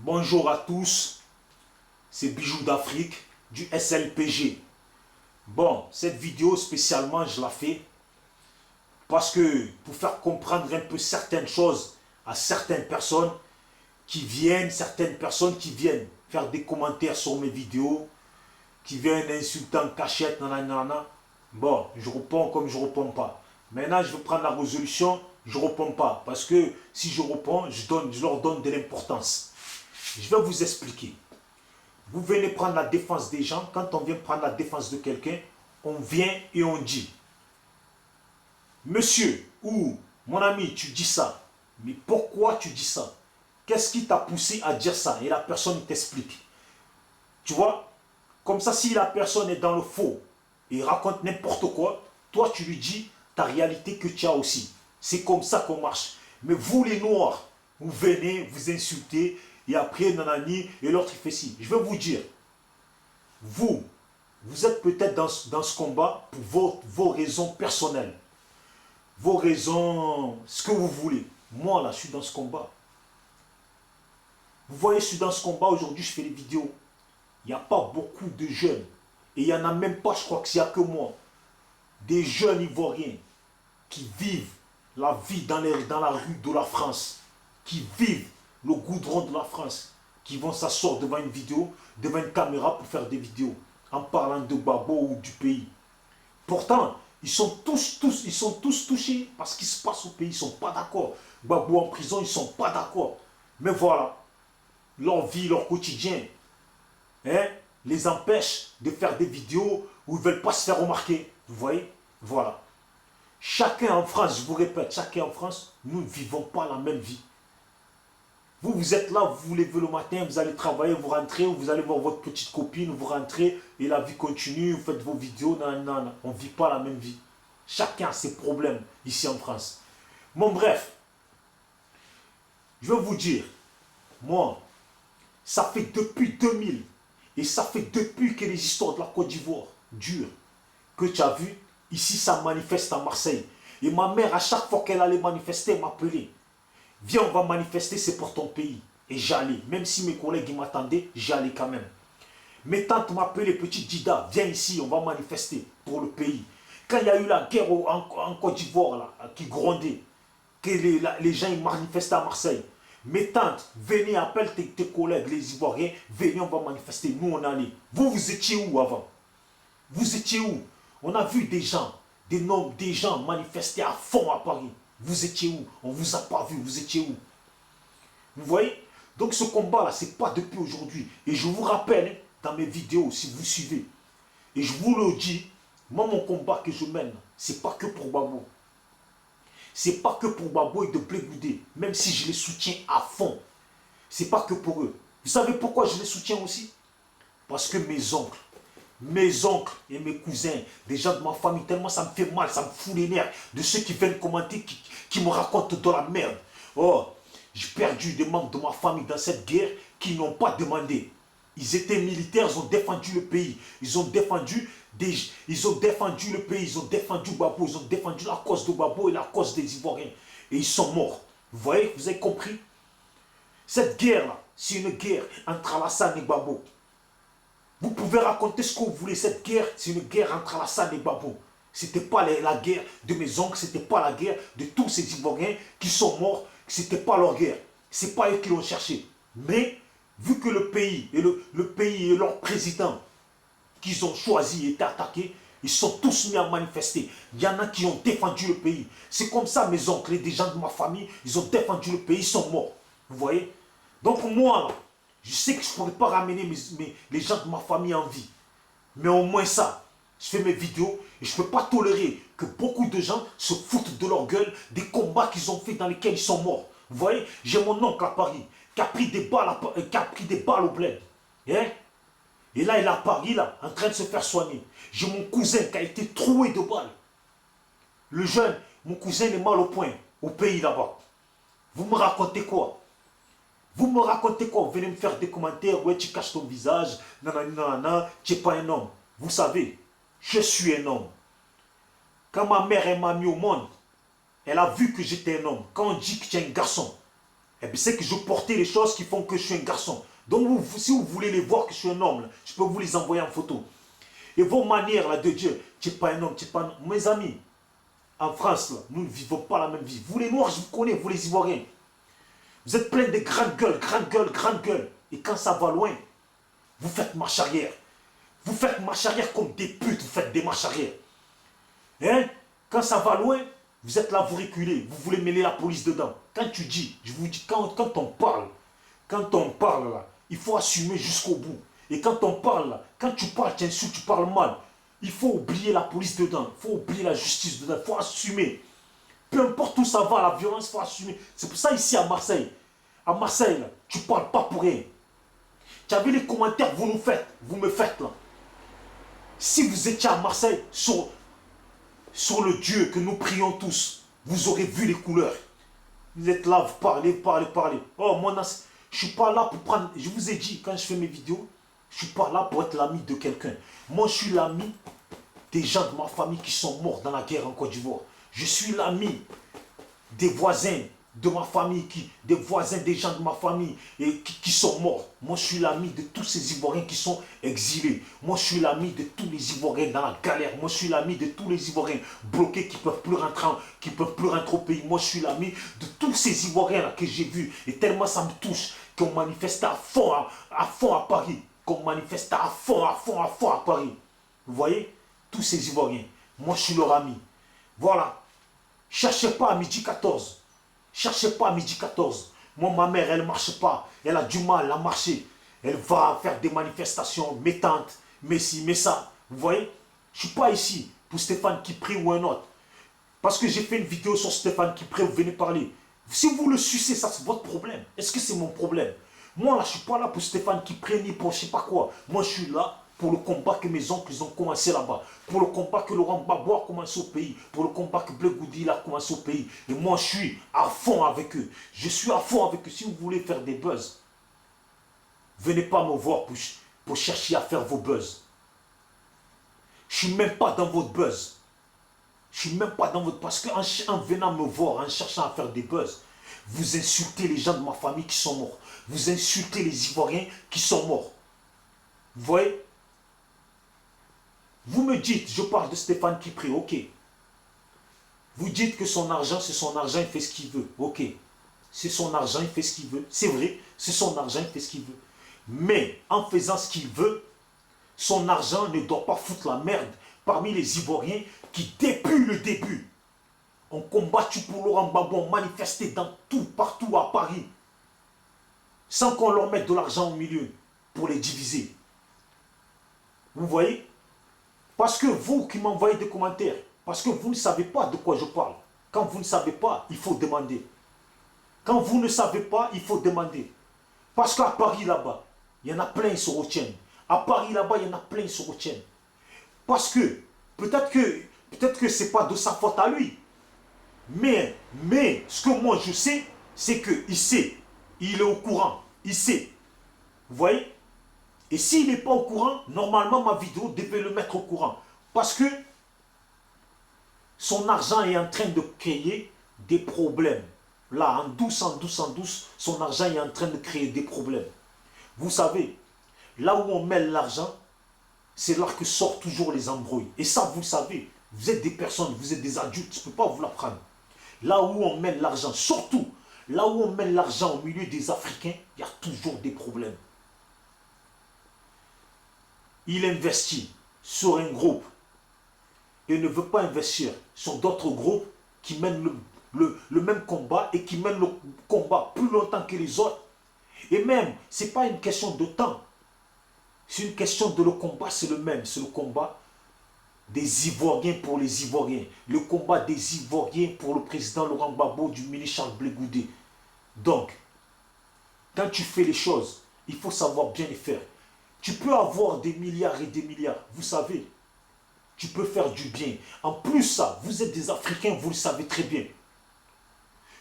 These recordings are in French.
Bonjour à tous, c'est Bijoux d'Afrique du SLPG. Bon, cette vidéo spécialement, je la fais parce que pour faire comprendre un peu certaines choses à certaines personnes certaines personnes qui viennent faire des commentaires sur mes vidéos, qui viennent insulter en cachette, nanana. Bon, je réponds comme je réponds pas. Maintenant, je vais prendre la résolution, je réponds pas. Parce que si je réponds, je leur donne de l'importance. Je vais vous expliquer. Vous venez prendre la défense des gens. Quand on vient prendre la défense de quelqu'un, on vient et on dit: Monsieur ou mon ami, tu dis ça. Mais pourquoi tu dis ça? Qu'est-ce qui t'a poussé à dire ça? Et la personne t'explique. Tu vois? Comme ça, si la personne est dans le faux et raconte n'importe quoi, toi tu lui dis ta réalité que tu as aussi. C'est comme ça qu'on marche. Mais vous les noirs, vous venez, vous insultez, et après nanani, et l'autre il fait ci. Je vais vous dire, vous êtes peut-être dans ce combat pour vos raisons personnelles. Vos raisons, ce que vous voulez. Moi là, je suis dans ce combat. Vous voyez, je suis dans ce combat, aujourd'hui je fais des vidéos. Il n'y a pas beaucoup de jeunes. Et il n'y en a même pas, je crois qu'il n'y a que moi. Des jeunes Ivoiriens qui vivent la vie dans la rue de la France. Qui vivent le goudron de la France. Qui vont s'asseoir devant une vidéo, devant une caméra pour faire des vidéos. En parlant de Gbagbo ou du pays. Pourtant, ils sont tous touchés par ce qui se passe au pays. Ils ne sont pas d'accord. Gbagbo en prison, ils ne sont pas d'accord. Mais voilà, leur vie, leur quotidien, les empêche de faire des vidéos où ils ne veulent pas se faire remarquer. Vous voyez? Voilà. Chacun en France, je vous répète, chacun en France, nous ne vivons pas la même vie. Vous êtes là, vous vous levez le matin, vous allez travailler, vous rentrez, vous allez voir votre petite copine, vous rentrez et la vie continue, vous faites vos vidéos, non. On ne vit pas la même vie. Chacun a ses problèmes ici en France. Bon, bref, je vais vous dire, moi, ça fait depuis 2000, et ça fait depuis que les histoires de la Côte d'Ivoire durent, que tu as vu, ici ça manifeste à Marseille. Et ma mère, à chaque fois qu'elle allait manifester, elle m'appelait. Viens, on va manifester, c'est pour ton pays. Et j'allais. Même si mes collègues m'attendaient, j'allais quand même. Mes tantes m'appelaient, petite Dida, viens ici, on va manifester pour le pays. Quand il y a eu la guerre en Côte d'Ivoire, qui grondait, que les gens ils manifestaient à Marseille, mes tantes, venez, appelle tes collègues, les Ivoiriens, venez, on va manifester. Nous, on allait. Vous étiez où avant? Vous étiez où? On a vu des gens manifester à fond à Paris. Vous étiez où? On ne vous a pas vu, vous étiez où? Vous voyez? Donc ce combat-là, ce n'est pas depuis aujourd'hui. Et je vous rappelle, dans mes vidéos, si vous suivez, et je vous le dis, moi, mon combat que je mène, ce n'est pas que pour Gbagbo. Ce n'est pas que pour Gbagbo et de Blé Goudé, même si je les soutiens à fond. Ce n'est pas que pour eux. Vous savez pourquoi je les soutiens aussi? Parce que mes oncles et mes cousins, des gens de ma famille, tellement ça me fait mal, ça me fout les nerfs, de ceux qui viennent commenter, qui me racontent de la merde. Oh, j'ai perdu des membres de ma famille dans cette guerre qui n'ont pas demandé. Ils étaient militaires, ils ont défendu le pays. Ils ont défendu le pays, ils ont défendu Gbagbo, ils ont défendu la cause de Gbagbo et la cause des Ivoiriens. Et ils sont morts. Vous voyez, vous avez compris? Cette guerre-là, c'est une guerre entre Alassane et Gbagbo. Vous pouvez raconter ce que vous voulez, cette guerre, c'est une guerre entre Alassane et Gbagbo. Ce n'était pas la guerre de mes oncles, ce n'était pas la guerre de tous ces Ivoiriens qui sont morts, ce n'était pas leur guerre. Ce n'est pas eux qui l'ont cherché. Mais, vu que le pays et leur président qu'ils ont choisi étaient attaqués, ils sont tous mis à manifester. Il y en a qui ont défendu le pays. C'est comme ça, mes oncles et des gens de ma famille, ils ont défendu le pays, ils sont morts. Vous voyez? Donc moi, là, je sais que je ne pourrais pas ramener les gens de ma famille en vie. Mais au moins ça, je fais mes vidéos et je ne peux pas tolérer que beaucoup de gens se foutent de leur gueule des combats qu'ils ont fait dans lesquels ils sont morts. Vous voyez, j'ai mon oncle à Paris qui a pris des balles au bled. Hein? Et là, il est à Paris, là, en train de se faire soigner. J'ai mon cousin qui a été troué de balles. Le jeune, mon cousin est mal au point, au pays là-bas. Vous me racontez quoi? Vous me racontez quoi? Vous venez me faire des commentaires, ouais, tu caches ton visage, nanana, tu n'es pas un homme. Vous savez, je suis un homme. Quand ma mère m'a mis au monde, elle a vu que j'étais un homme. Quand on dit que tu es un garçon, Eh bien, c'est que je portais les choses qui font que je suis un garçon. Donc, si vous voulez les voir que je suis un homme, là, je peux vous les envoyer en photo. Et vos manières là, de dire, tu n'es pas un homme, tu n'es pas un homme. Mes amis, en France, là, nous ne vivons pas la même vie. Vous les Noirs, je vous connais, vous les Ivoiriens. Vous êtes pleins de grandes gueules, grandes gueules, grandes gueules. Et quand ça va loin, vous faites marche arrière. Vous faites marche arrière comme des putes, vous faites des marches arrière. Hein? Quand ça va loin, vous êtes là, vous reculez, vous voulez mêler la police dedans. Quand tu dis, je vous dis, quand on parle là, il faut assumer jusqu'au bout. Et quand on parle là, quand tu parles, tu insultes, tu parles mal, il faut oublier la police dedans, il faut oublier la justice dedans, il faut assumer. Peu importe où ça va, la violence, il faut assumer. C'est pour ça ici à Marseille, là, tu ne parles pas pour rien. Tu as vu les commentaires que vous me faites là. Si vous étiez à Marseille, sur le Dieu que nous prions tous, vous aurez vu les couleurs. Vous êtes là, vous parlez. Oh, moi, je ne suis pas là pour prendre... Je vous ai dit, quand je fais mes vidéos, je ne suis pas là pour être l'ami de quelqu'un. Moi, je suis l'ami des gens de ma famille qui sont morts dans la guerre en Côte d'Ivoire. Je suis l'ami des voisins de ma famille, des voisins des gens de ma famille et qui sont morts. Moi, je suis l'ami de tous ces Ivoiriens qui sont exilés. Moi, je suis l'ami de tous les Ivoiriens dans la galère. Moi, je suis l'ami de tous les Ivoiriens bloqués qui ne peuvent plus rentrer au pays. Moi, je suis l'ami de tous ces Ivoiriens-là que j'ai vus. Et tellement ça me touche qu'on manifeste à fond à Paris. Qu'on manifeste à fond à Paris. Vous voyez? Tous ces Ivoiriens. Moi, je suis leur ami. Voilà. Cherchez pas à midi 14. Cherchez pas à midi 14. Moi, ma mère, elle ne marche pas. Elle a du mal à marcher. Elle va faire des manifestations, mes tantes, mais ci, mais ça. Vous voyez? Je ne suis pas ici pour Stéphane Kipré ou un autre. Parce que j'ai fait une vidéo sur Stéphane Kipré, vous venez parler. Si vous le sucez, ça c'est votre problème. Est-ce que c'est mon problème? Moi, là, je ne suis pas là pour Stéphane Kipré ni pour je ne sais pas quoi. Moi, je suis là pour le combat que mes oncles ont commencé là-bas, pour le combat que Laurent Gbagbo a commencé au pays, pour le combat que Blé Goudi a commencé au pays. Et moi, je suis à fond avec eux. Je suis à fond avec eux. Si vous voulez faire des buzz, venez pas me voir pour chercher à faire vos buzz. Je ne suis même pas dans votre buzz. Je ne suis même pas dans votre... Parce qu'en venant me voir, en cherchant à faire des buzz, vous insultez les gens de ma famille qui sont morts. Vous insultez les Ivoiriens qui sont morts. Vous voyez? Vous me dites, je parle de Stéphane Kipré, ok. Vous dites que son argent, c'est son argent, il fait ce qu'il veut, ok. C'est son argent, il fait ce qu'il veut. C'est vrai, c'est son argent, il fait ce qu'il veut. Mais en faisant ce qu'il veut, son argent ne doit pas foutre la merde parmi les Ivoiriens qui, depuis le début, ont combattu pour Laurent Gbagbo, ont manifesté dans tout, partout à Paris, sans qu'on leur mette de l'argent au milieu pour les diviser. Vous voyez? Parce que vous qui m'envoyez des commentaires, parce que vous ne savez pas de quoi je parle. Quand vous ne savez pas, il faut demander. Quand vous ne savez pas, il faut demander. Parce qu'à Paris là-bas, il y en a plein qui se retiennent. À Paris là-bas, il y en a plein qui se retiennent. Parce que, peut-être que ce n'est pas de sa faute à lui. Mais ce que moi je sais, c'est qu'il sait. Il est au courant. Il sait. Vous voyez? Et s'il n'est pas au courant, normalement ma vidéo devait le mettre au courant. Parce que son argent est en train de créer des problèmes. Là, en douce, son argent est en train de créer des problèmes. Vous savez, là où on met l'argent, c'est là que sortent toujours les embrouilles. Et ça, vous le savez, vous êtes des personnes, vous êtes des adultes, je ne peux pas vous l'apprendre. Là où on met l'argent, surtout, là où on met l'argent au milieu des Africains, il y a toujours des problèmes. Il investit sur un groupe et ne veut pas investir sur d'autres groupes qui mènent le même combat et qui mènent le combat plus longtemps que les autres. Et même, ce n'est pas une question de temps. C'est une question de le combat, c'est le même. C'est le combat des Ivoiriens pour les Ivoiriens. Le combat des Ivoiriens pour le président Laurent Gbagbo du ministre Charles Blé Goudé. Donc, quand tu fais les choses, il faut savoir bien les faire. Tu peux avoir des milliards et des milliards, vous savez. Tu peux faire du bien. En plus, ça, vous êtes des Africains, vous le savez très bien.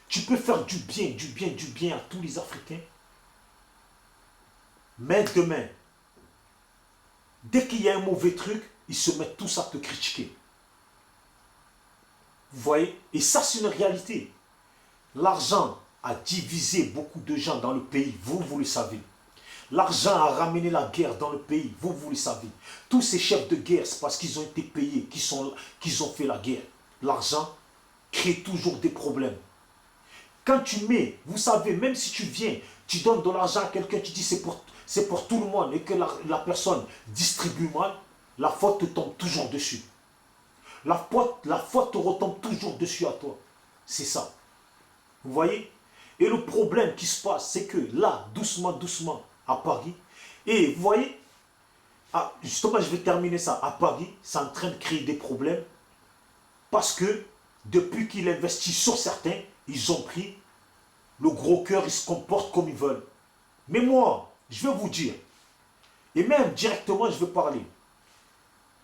Tu peux faire du bien à tous les Africains. Mais demain, dès qu'il y a un mauvais truc, ils se mettent tous à te critiquer. Vous voyez? Et ça, c'est une réalité. L'argent a divisé beaucoup de gens dans le pays, vous le savez. L'argent a ramené la guerre dans le pays, vous le savez. Tous ces chefs de guerre, c'est parce qu'ils ont été payés, qu'ils ont fait la guerre. L'argent crée toujours des problèmes. Quand tu mets, vous savez, même si tu viens, tu donnes de l'argent à quelqu'un, tu dis c'est pour tout le monde, et que la personne distribue mal, la faute te tombe toujours dessus. La faute te retombe toujours dessus à toi. C'est ça. Vous voyez? Et le problème qui se passe, c'est que là, doucement, doucement, à Paris, et vous voyez, justement, je vais terminer ça. À Paris, c'est en train de créer des problèmes parce que depuis qu'il investit sur certains, ils ont pris le gros cœur, ils se comportent comme ils veulent. Mais moi, je vais vous dire, et même directement, je vais parler.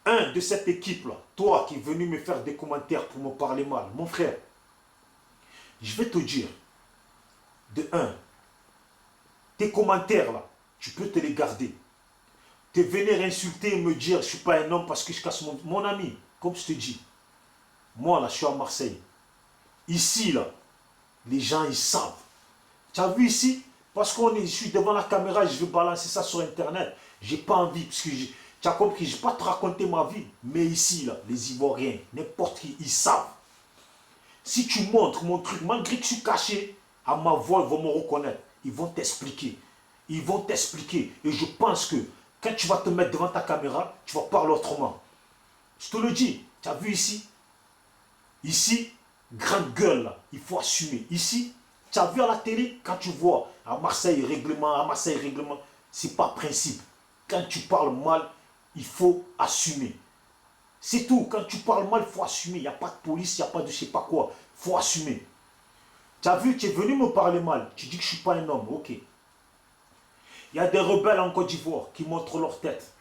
Un de cette équipe-là, toi qui es venu me faire des commentaires pour me parler mal, mon frère, je vais te dire, de un, tes commentaires là, tu peux te les garder. Te venir insulter et me dire, je ne suis pas un homme parce que je casse mon ami, comme je te dis. Moi là, je suis à Marseille. Ici là, les gens ils savent. Tu as vu ici, parce que je suis devant la caméra, je vais balancer ça sur internet. J'ai pas envie, parce que tu as compris, je ne vais pas te raconter ma vie. Mais ici là, les Ivoiriens, n'importe qui, ils savent. Si tu montres mon truc, malgré que je suis caché, à ma voix, ils vont me reconnaître. Ils vont t'expliquer. Ils vont t'expliquer. Et je pense que quand tu vas te mettre devant ta caméra, tu vas parler autrement. Je te le dis. Tu as vu ici? Ici, grande gueule, là, il faut assumer. Ici, tu as vu à la télé, quand tu vois à Marseille, règlement, c'est pas principe. Quand tu parles mal, il faut assumer. C'est tout. Quand tu parles mal, il faut assumer. Il n'y a pas de police, il n'y a pas de je sais pas quoi. Il faut assumer. Tu as vu, tu es venu me parler mal. Tu dis que je ne suis pas un homme. Ok. Il y a des rebelles en Côte d'Ivoire qui montrent leur tête.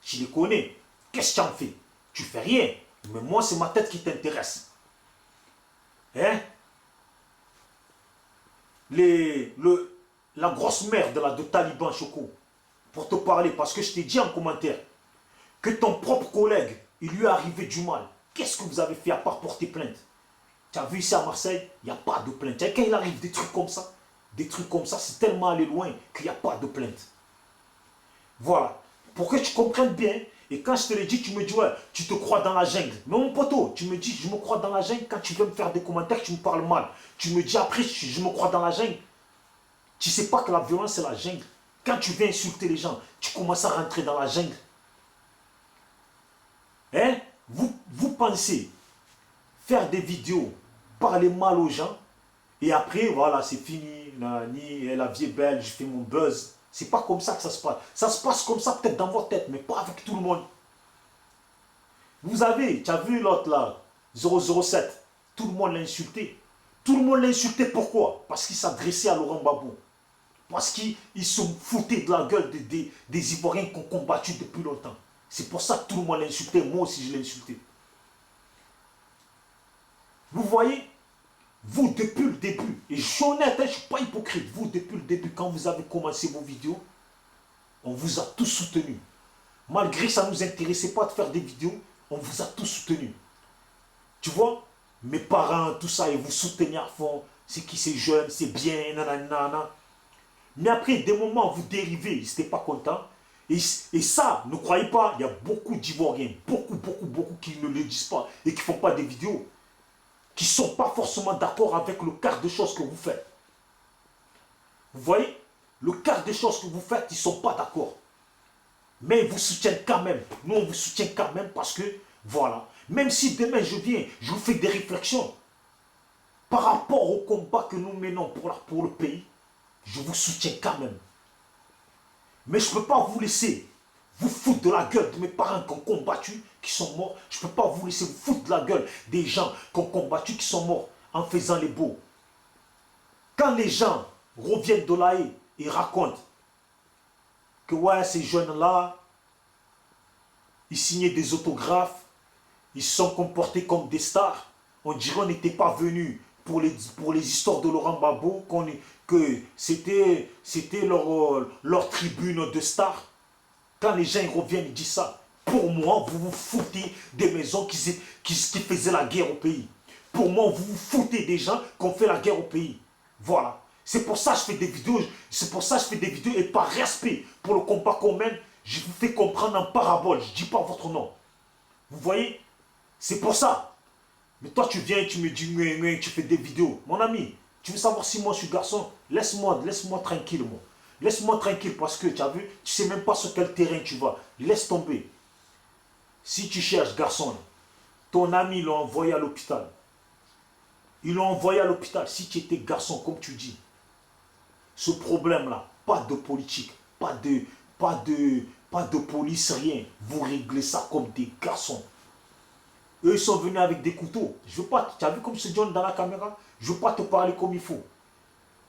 Je les connais. Qu'est-ce que tu en fais? Tu fais rien. Mais moi, c'est ma tête qui t'intéresse. Hein? La grosse merde là, de Taliban Choco. Pour te parler, parce que je t'ai dit en commentaire que ton propre collègue, il lui est arrivé du mal. Qu'est-ce que vous avez fait à part porter plainte? Tu as vu ici à Marseille, il n'y a pas de plainte. Quand il arrive des trucs comme ça, c'est tellement allé loin qu'il n'y a pas de plainte. Voilà. Pour que tu comprennes bien, et quand je te l'ai dit, tu me dis, ouais, tu te crois dans la jungle. Mais mon poteau, tu me dis, je me crois dans la jungle, quand tu veux me faire des commentaires, tu me parles mal. Tu me dis après, je me crois dans la jungle. Tu ne sais pas que la violence, c'est la jungle. Quand tu viens insulter les gens, tu commences à rentrer dans la jungle. Hein? Vous pensez faire des vidéos, parler mal aux gens, et après, voilà, c'est fini, la vie est belle, je fais mon buzz. C'est pas comme ça que ça se passe. Ça se passe comme ça peut-être dans votre tête, mais pas avec tout le monde. Vous avez, tu as vu l'autre là, 007, tout le monde l'a insulté. Tout le monde l'a insulté, pourquoi? Parce qu'il s'adressait à Laurent Gbagbo. Parce qu'ils se foutaient de la gueule des Ivoiriens qui ont combattu depuis longtemps. C'est pour ça que tout le monde l'a insulté, moi aussi je l'ai insulté. Vous voyez? Vous, depuis le début, et je suis honnête, je ne suis pas hypocrite, vous, depuis le début, quand vous avez commencé vos vidéos, on vous a tous soutenu. Malgré que ça ne nous intéressait pas de faire des vidéos, on vous a tous soutenu. Tu vois? Mes parents, tout ça, ils vous soutenaient à fond. C'est qui c'est jeune, c'est bien, nanana. Mais après, des moments, vous dérivez, ils n'étaient pas contents. Et ça, ne croyez pas, il y a beaucoup d'Ivoiriens, beaucoup qui ne le disent pas et qui ne font pas des vidéos, qui ne sont pas forcément d'accord avec le quart de choses que vous faites. Vous voyez? Le quart des choses que vous faites, ils ne sont pas d'accord. Mais ils vous soutiennent quand même. Nous, on vous soutient quand même parce que, voilà. Même si demain je viens, je vous fais des réflexions par rapport au combat que nous menons pour le pays, je vous soutiens quand même. Mais je ne peux pas vous laisser vous foutre de la gueule de mes parents qui ont combattu, qui sont morts. Je ne peux pas vous laisser vous foutre de la gueule des gens qui ont combattu, qui sont morts, en faisant les beaux. Quand les gens reviennent de la haie et racontent que ouais, ces jeunes-là, ils signaient des autographes, ils se sont comportés comme des stars, on dirait qu'on n'était pas venus pour les histoires de Laurent Gbagbo, que c'était leur tribune de stars. Quand les gens reviennent et disent ça, pour moi, vous vous foutez des maisons qui faisaient la guerre au pays. Pour moi, vous vous foutez des gens qui ont fait la guerre au pays. Voilà. C'est pour ça que je fais des vidéos. C'est pour ça que je fais des vidéos et par respect pour le combat qu'on mène, je vous fais comprendre en parabole. Je ne dis pas votre nom. Vous voyez? C'est pour ça. Mais toi, tu viens et tu me dis, tu fais des vidéos. Mon ami, tu veux savoir si moi je suis garçon? Laisse-moi tranquille, moi. Laisse-moi tranquille parce que, tu as vu, tu sais même pas sur quel terrain tu vas. Laisse tomber. Si tu cherches garçon, ton ami l'a envoyé à l'hôpital. Ils l'ont envoyé à l'hôpital. Si tu étais garçon, comme tu dis, ce problème-là, pas de politique, pas de police, rien. Vous réglez ça comme des garçons. Eux, ils sont venus avec des couteaux. Je veux pas, tu as vu comme c'est John dans la caméra? Je ne veux pas te parler comme il faut.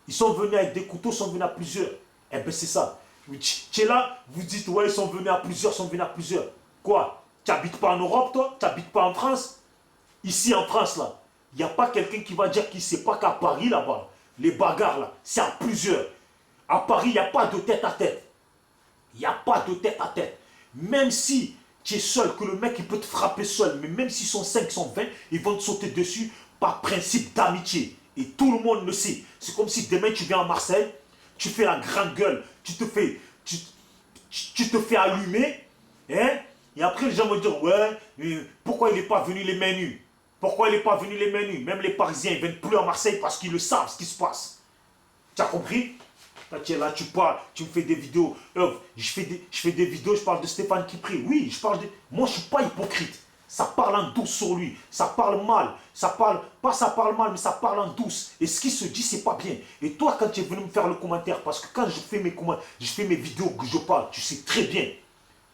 Ils sont venus avec des couteaux, ils sont venus à plusieurs. Eh bien, c'est ça. Tu es là, vous dites, ouais, ils sont venus à plusieurs, ils sont venus à plusieurs. Quoi? Tu n'habites pas en Europe, toi? Tu n'habites pas en France? Ici, en France, là, il n'y a pas quelqu'un qui va dire qu'il ne sait pas qu'à Paris, là-bas, les bagarres, là, c'est à plusieurs. À Paris, il n'y a pas de tête à tête. Il n'y a pas de tête à tête. Même si tu es seul, que le mec il peut te frapper seul, mais même s'ils sont 5, ils sont 20, ils vont te sauter dessus par principe d'amitié. Et tout le monde le sait. C'est comme si demain tu viens à Marseille, tu fais la grande gueule, tu te fais allumer, hein, et après les gens vont dire, ouais, pourquoi il n'est pas venu les mains nues? Pourquoi il n'est pas venu les mains nues? Même les Parisiens, ils ne viennent plus à Marseille parce qu'ils le savent ce qui se passe. Tu as compris? Tu es là, tu parles, tu me fais des vidéos. Je fais des vidéos, je parle de Stéphane qui prie. Oui, je parle de... Moi, je ne suis pas hypocrite. Ça parle en douce sur lui. Ça parle mal. Ça parle mal, mais ça parle en douce. Et ce qui se dit, c'est pas bien. Et toi, quand tu es venu me faire le commentaire, parce que quand je fais mes vidéos que je parle, tu sais très bien.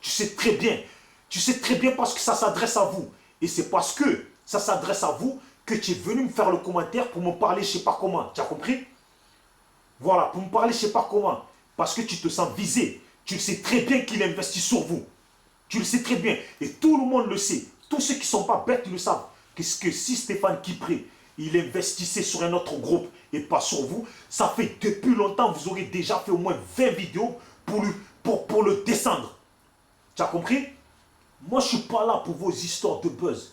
Tu sais très bien. Tu sais très bien parce que ça s'adresse à vous. Et c'est parce que ça s'adresse à vous que tu es venu me faire le commentaire pour me parler je ne sais pas comment. Tu as compris? Voilà, pour me parler, je ne sais pas comment. Parce que tu te sens visé. Tu le sais très bien qu'il investit sur vous. Tu le sais très bien. Et tout le monde le sait. Tous ceux qui ne sont pas bêtes le savent. Qu'est-ce que si Stéphane Kipré, il investissait sur un autre groupe et pas sur vous, ça fait depuis longtemps, vous aurez déjà fait au moins 20 vidéos pour le descendre. Tu as compris? Moi, je ne suis pas là pour vos histoires de buzz.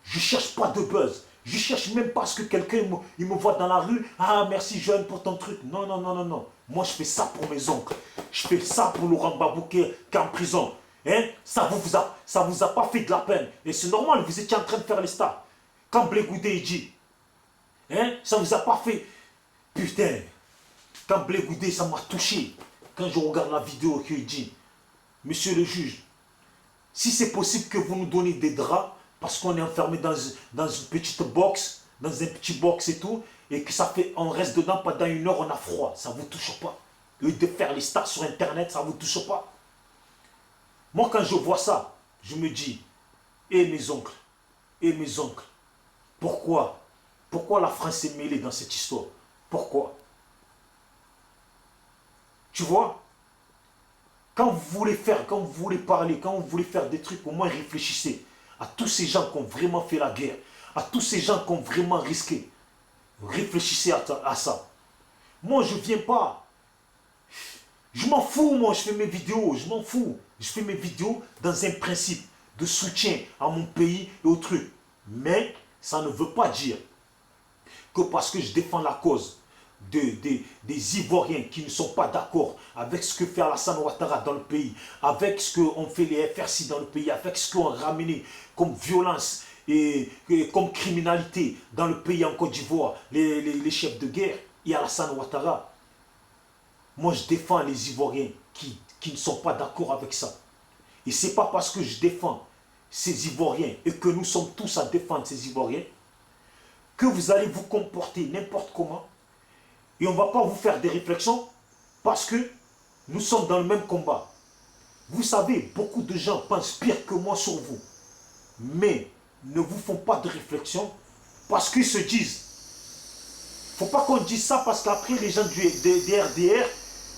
Je ne cherche pas de buzz. Je ne cherche même pas à ce que quelqu'un il me voit dans la rue. Ah, merci jeune pour ton truc. Non, non, non, non, non. Moi, je fais ça pour mes oncles. Je fais ça pour Laurent Gbagbo qui est en prison. Hein? Ça vous a pas fait de la peine. Et c'est normal, vous étiez en train de faire les stars. Quand Blé Goudé il dit, hein? Ça vous a pas fait. Putain, quand Blé Goudé, ça m'a touché. Quand je regarde la vidéo qu'il dit, monsieur le juge, si c'est possible que vous nous donnez des draps, parce qu'on est enfermé dans une petite box, dans un petit box et tout, et que on reste dedans pendant 1 heure, on a froid, ça ne vous touche pas. Et de faire les stars sur Internet, ça ne vous touche pas. Moi, quand je vois ça, je me dis, mes oncles, pourquoi la France est mêlée dans cette histoire? Pourquoi? Tu vois? Quand vous voulez parler, quand vous voulez faire des trucs, au moins réfléchissez à tous ces gens qui ont vraiment fait la guerre, à tous ces gens qui ont vraiment risqué. Réfléchissez à ça. Moi, je ne viens pas. Je m'en fous, moi, je fais mes vidéos, je m'en fous. Je fais mes vidéos dans un principe de soutien à mon pays et aux trucs. Mais ça ne veut pas dire que parce que je défends la cause des Ivoiriens qui ne sont pas d'accord avec ce que fait Alassane Ouattara dans le pays, avec ce qu'ont fait les FRC dans le pays, avec ce qu'ont ramené comme violence et comme criminalité dans le pays en Côte d'Ivoire, les chefs de guerre et Alassane Ouattara. Moi, je défends les Ivoiriens qui ne sont pas d'accord avec ça. Et ce n'est pas parce que je défends ces Ivoiriens et que nous sommes tous à défendre ces Ivoiriens que vous allez vous comporter n'importe comment. Et on ne va pas vous faire des réflexions parce que nous sommes dans le même combat. Vous savez, beaucoup de gens pensent pire que moi sur vous. Mais ne vous font pas de réflexion parce qu'ils se disent. Il ne faut pas qu'on dise ça parce qu'après les gens des RDR,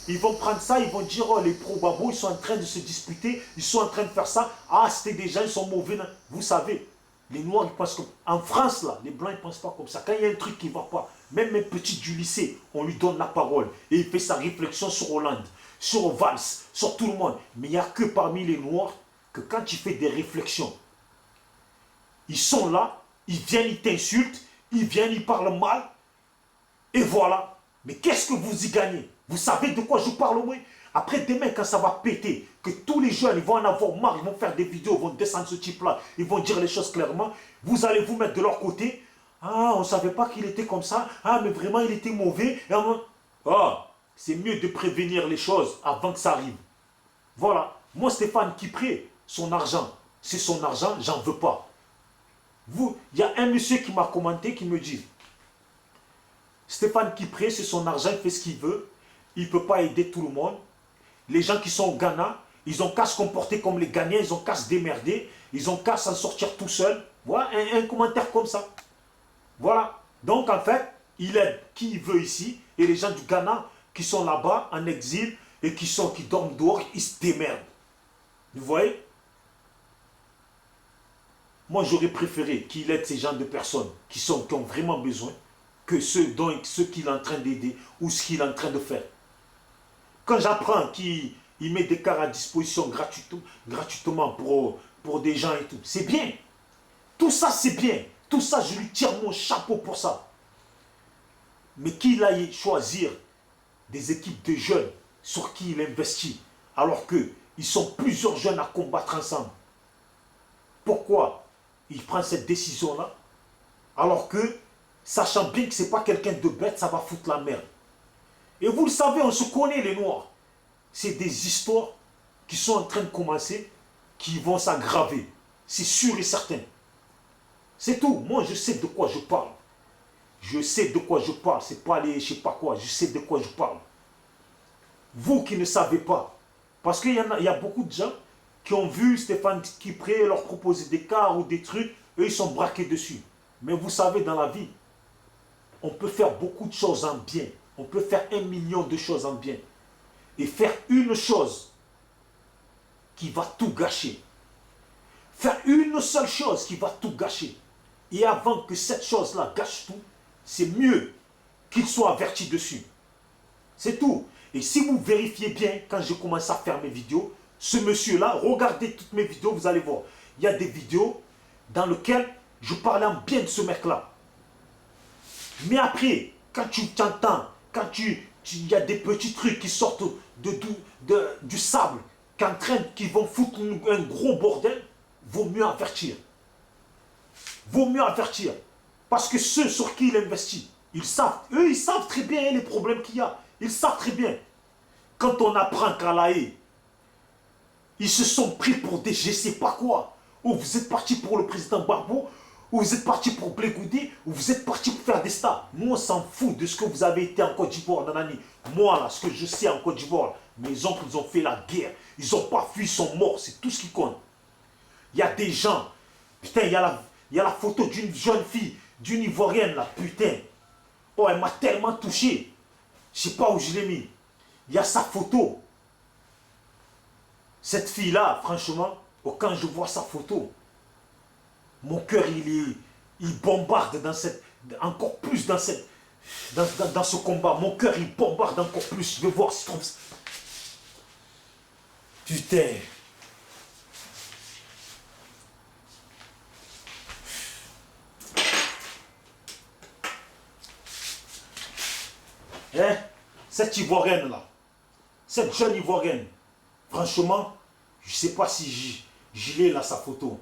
ils vont prendre ça, ils vont dire, oh, les pro-Gbagbo, ils sont en train de se disputer, ils sont en train de faire ça. Ah, c'était des gens, ils sont mauvais. Vous savez, les Noirs, ils pensent comme... En France, là, les Blancs, ils ne pensent pas comme ça. Quand il y a un truc qui ne va pas, même un petit du lycée, on lui donne la parole. Et il fait sa réflexion sur Hollande, sur Valls, sur tout le monde. Mais il n'y a que parmi les Noirs que quand tu fais des réflexions, ils sont là, ils viennent, ils t'insultent, ils viennent, ils parlent mal. Et voilà. Mais qu'est-ce que vous y gagnez? Vous savez de quoi je parle au moins? Après demain, quand ça va péter, que tous les jeunes ils vont en avoir marre, ils vont faire des vidéos, ils vont descendre ce type-là, ils vont dire les choses clairement, vous allez vous mettre de leur côté. Ah, on ne savait pas qu'il était comme ça. Ah, mais vraiment, il était mauvais. Ah, c'est mieux de prévenir les choses avant que ça arrive. Voilà. Moi, Stéphane Kipré, son argent, c'est son argent, j'en veux pas. Vous, il y a un monsieur qui m'a commenté, qui me dit, Stéphane Kipré, c'est son argent, il fait ce qu'il veut. Il ne peut pas aider tout le monde. Les gens qui sont au Ghana, ils ont qu'à se comporter comme les Ghanéens, ils ont qu'à se démerder, ils ont qu'à s'en sortir tout seuls. Voilà, un commentaire comme ça. Voilà. Donc, en fait, il aide qui il veut ici. Et les gens du Ghana qui sont là-bas, en exil, et qui dorment dehors, ils se démerdent. Vous voyez? Moi, j'aurais préféré qu'il aide ces gens de personnes qui ont vraiment besoin que ceux qu'il est en train d'aider ou ce qu'il est en train de faire. Quand j'apprends qu'il met des cars à disposition gratuitement pour des gens et tout, c'est bien. Tout ça, c'est bien. Tout ça, je lui tire mon chapeau pour ça. Mais qu'il aille choisir des équipes de jeunes sur qui il investit, alors qu'ils sont plusieurs jeunes à combattre ensemble. Pourquoi il prend cette décision-là, alors que, sachant bien que ce n'est pas quelqu'un de bête, ça va foutre la merde. Et vous le savez, on se connaît les Noirs. C'est des histoires qui sont en train de commencer, qui vont s'aggraver. C'est sûr et certain. C'est tout. Moi, je sais de quoi je parle. Je sais de quoi je parle. C'est pas les je sais pas quoi. Je sais de quoi je parle. Vous qui ne savez pas. Parce qu'il y a beaucoup de gens qui ont vu Stéphane Kipré leur proposer des cars ou des trucs. Eux, ils sont braqués dessus. Mais vous savez, dans la vie, on peut faire beaucoup de choses en bien. On peut faire 1 million de choses en bien. Et faire une chose qui va tout gâcher. Faire une seule chose qui va tout gâcher. Et avant que cette chose-là gâche tout, c'est mieux qu'il soit averti dessus. C'est tout. Et si vous vérifiez bien, quand je commence à faire mes vidéos, ce monsieur-là, regardez toutes mes vidéos, vous allez voir. Il y a des vidéos dans lesquelles je parlais en bien de ce mec-là. Mais après, quand tu t'entends, quand il y a des petits trucs qui sortent du sable, qui vont foutre un gros bordel, vaut mieux avertir. Vaut mieux avertir. Parce que ceux sur qui il investit, ils savent très bien les problèmes qu'il y a. Ils savent très bien. Quand on apprend qu'à La Haye, ils se sont pris pour des je ne sais pas quoi. Ou vous êtes parti pour le président Gbagbo, ou vous êtes parti pour Blé Goudé, ou vous êtes parti pour faire des stars. Nous, on s'en fout de ce que vous avez été en Côte d'Ivoire, Nanani. Moi, là, ce que je sais en Côte d'Ivoire, mes oncles, ils ont fait la guerre. Ils n'ont pas fui, ils sont morts. C'est tout ce qui compte. Il y a des gens. Putain, il y a la photo d'une jeune fille, d'une Ivoirienne, là, putain. Oh, elle m'a tellement touché. Je ne sais pas où je l'ai mis. Il y a sa photo. Cette fille-là, franchement, quand je vois sa photo, mon cœur, il bombarde encore plus dans ce combat. Mon cœur, il bombarde encore plus. Je vais voir si je trouve ça. Putain. Hein? Cette Ivoirienne-là, cette jeune Ivoirienne, franchement, je ne sais pas si j'y ai là sa photo.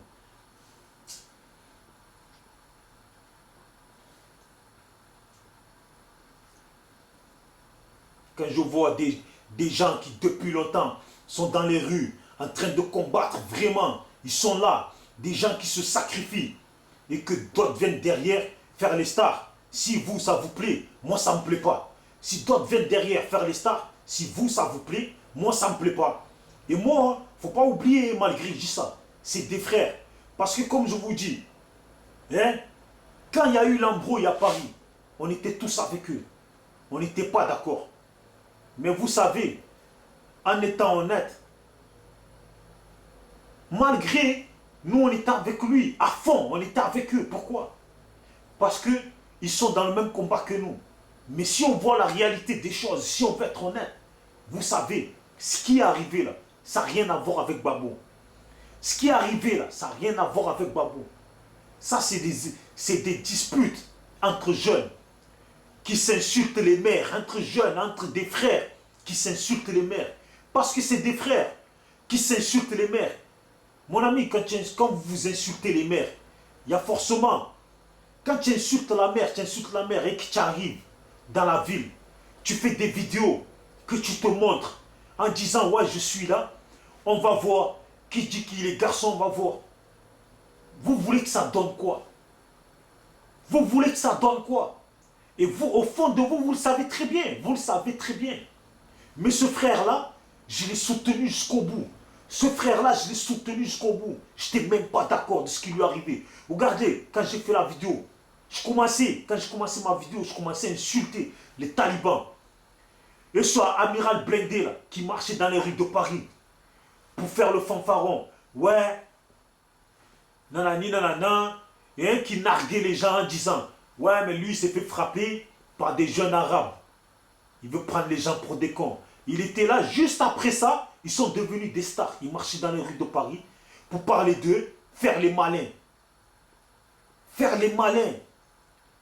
Quand je vois des gens qui depuis longtemps sont dans les rues, en train de combattre vraiment, ils sont là, des gens qui se sacrifient, et que d'autres viennent derrière faire les stars. Si vous, ça vous plaît, moi, ça ne me plaît pas. Si d'autres viennent derrière faire les stars, si vous, ça vous plaît, moi, ça ne me plaît pas. Et moi, il ne faut pas oublier, malgré que je dis ça, c'est des frères. Parce que comme je vous dis, hein, quand il y a eu l'embrouille à Paris, on était tous avec eux. On n'était pas d'accord. Mais vous savez, en étant honnête, malgré nous, on était avec lui, à fond, on était avec eux. Pourquoi? Parce qu'ils sont dans le même combat que nous. Mais si on voit la réalité des choses, si on veut être honnête, vous savez, ce qui est arrivé là, ça n'a rien à voir avec Gbagbo. Ce qui est arrivé là, ça n'a rien à voir avec Gbagbo. Ça, c'est des disputes entre jeunes. qui s'insultent les mères, entre jeunes, entre des frères, qui s'insultent les mères. Parce que c'est des frères qui s'insultent les mères. Mon ami, quand vous vous insultez les mères, il y a forcément, quand tu insultes la mère et que tu arrives dans la ville, tu fais des vidéos que tu te montres en disant, ouais, je suis là, on va voir, qui dit qu'il est garçon, on va voir. Vous voulez que ça donne quoi? Vous voulez que ça donne quoi? Et vous, au fond de vous, vous le savez très bien, vous le savez très bien. Mais ce frère-là, je l'ai soutenu jusqu'au bout. Ce frère-là, je l'ai soutenu jusqu'au bout. Je n'étais même pas d'accord de ce qui lui arrivait. Regardez, quand j'ai fait la vidéo, quand j'ai commencé ma vidéo, je commençais à insulter les talibans. Et ce amiral blindé là, qui marchait dans les rues de Paris pour faire le fanfaron. Ouais, nanani nanana, et qui narguait les gens en disant, ouais, mais lui il s'est fait frapper par des jeunes arabes. Il veut prendre les gens pour des cons. Il était là, juste après ça, ils sont devenus des stars. Ils marchaient dans les rues de Paris pour parler d'eux, faire les malins. Faire les malins.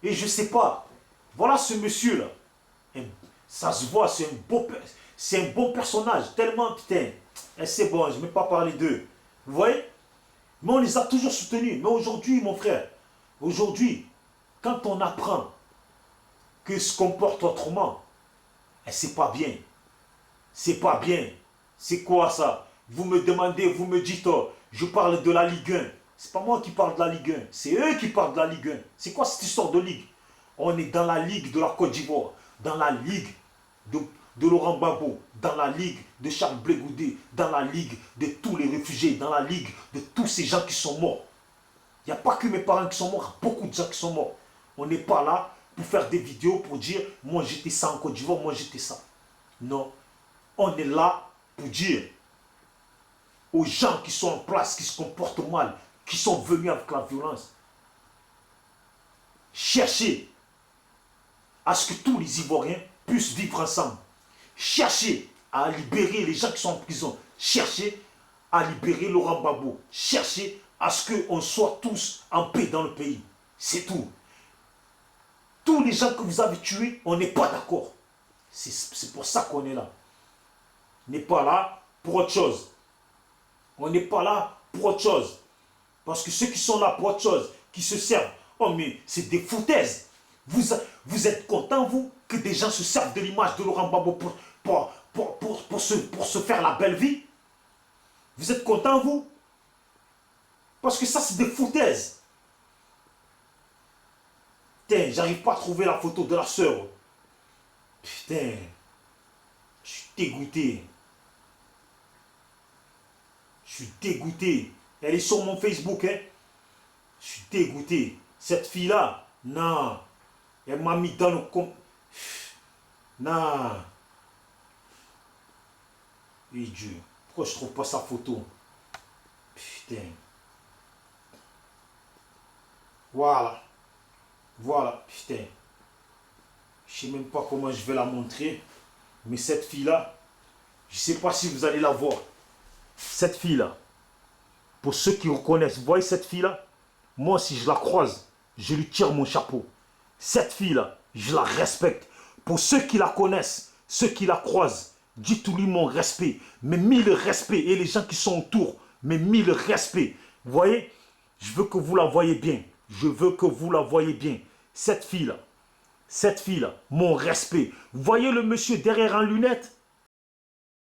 Et je sais pas, voilà ce monsieur-là. Ça se voit, c'est un bon personnage. Tellement, putain, c'est bon, je ne vais pas parler d'eux. Vous voyez? Mais on les a toujours soutenus. Mais aujourd'hui, mon frère, aujourd'hui, quand on apprend que se comporte autrement, c'est pas bien. C'est pas bien. C'est quoi ça? Vous me demandez, vous me dites, oh, je parle de la Ligue 1. C'est pas moi qui parle de la Ligue 1. C'est eux qui parlent de la Ligue 1. C'est quoi cette histoire de Ligue? On est dans la Ligue de la Côte d'Ivoire, dans la Ligue de Laurent Gbagbo, dans la Ligue de Charles Blé Goudé, dans la Ligue de tous les réfugiés, dans la Ligue de tous ces gens qui sont morts. Il n'y a pas que mes parents qui sont morts, il y a beaucoup de gens qui sont morts. On n'est pas là pour faire des vidéos pour dire, moi j'étais ça en Côte d'Ivoire, moi j'étais ça. Non. On est là pour dire aux gens qui sont en place, qui se comportent mal, qui sont venus avec la violence, cherchez à ce que tous les Ivoiriens puissent vivre ensemble. Cherchez à libérer les gens qui sont en prison. Cherchez à libérer Laurent Gbagbo. Cherchez à ce qu'on soit tous en paix dans le pays. C'est tout. Tous les gens que vous avez tués, on n'est pas d'accord. C'est pour ça qu'on est là. On n'est pas là pour autre chose. On n'est pas là pour autre chose. Parce que ceux qui sont là pour autre chose, qui se servent, oh mais c'est des foutaises. Vous êtes content, vous, que des gens se servent de l'image de Laurent Gbagbo pour se faire la belle vie? Vous êtes content, vous? Parce que ça, c'est des foutaises. Putain, j'arrive pas à trouver la photo de la sœur. Putain, je suis dégoûté. Je suis dégoûté. Elle est sur mon Facebook, hein. Je suis dégoûté. Cette fille-là, non. Elle m'a mis dans le... Non. Et Dieu, pourquoi je trouve pas sa photo? Putain. Voilà. Voilà, putain. Je sais même pas comment je vais la montrer. Mais cette fille-là, je sais pas si vous allez la voir. Cette fille-là, pour ceux qui reconnaissent, vous voyez cette fille-là? Moi, si je la croise, je lui tire mon chapeau. Cette fille-là, je la respecte. Pour ceux qui la connaissent, ceux qui la croisent, dites-lui mon respect. Mais mille respect. Et les gens qui sont autour, mais mille respect. Vous voyez? Je veux que vous la voyez bien. Je veux que vous la voyez bien. Cette fille-là, mon respect. Vous voyez le monsieur derrière en lunettes?